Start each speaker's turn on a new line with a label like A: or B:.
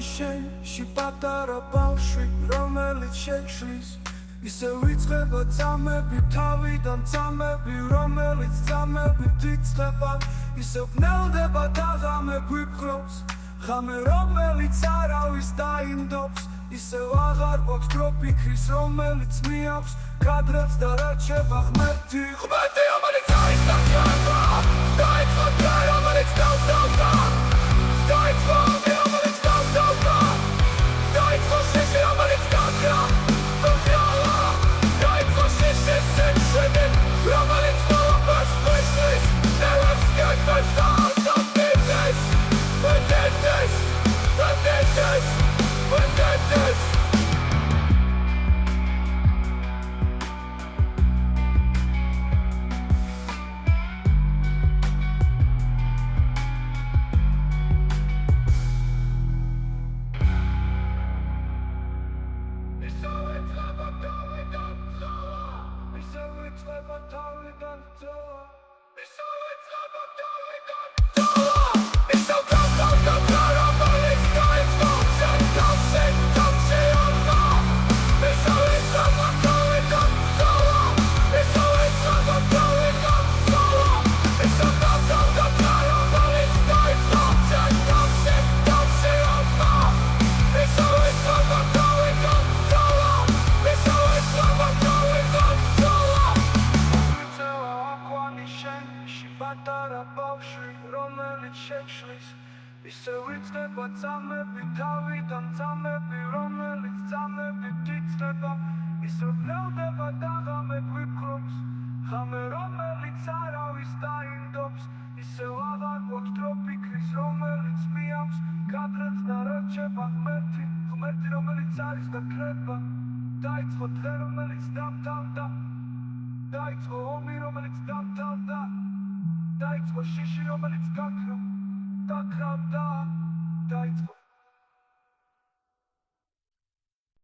A: შენში პატარა ბავშვი, რომელიც შეშლის ისე ვიწყება წამები თავიდან წამები, რომელიც წამებით იწყება ისე ვნელდება და ღამე გვიფრობს ღამე რომელიც არავის დაინდობს ისევ აღარ გვაქვს დრო ფიქრის რომელიც მიაქვს კადრებს და რაჩება ღმერთი რომელიც აიწყდა ჩაება დაიწყო ჯერ რომელიც დავდავდა დაიწყო რომელიც დავდავდა დაიწყო შეშე რომელიც გაქრა დაიწყო შეშე შეშე რომელიც მოვაბას მესეს ნევას გაკბას და სამბებეს ვენდეთეს ვენდეთეს ვენდეთეს პატარა ბავშვი, რომელიც შეშლის ისე ვიწყება წამები თავიდან წამები, რომელიც წამებით იწყება ისე ვნელდება და ღამე გვიფრობს ღამე რომელიც არავის დაინდობს ისევ აღარ გვაქვს დრო ფიქრის რომელიც მიაქვს კადრებს და რაჩება ღმერთი რომელიც არის და ქრება დაიწყო დღე რომელიც დამთავრდა დაიწყო ომი რომელიც დამთავრდა დაიწყო შიში რომელიც გაქრა და დაიწყო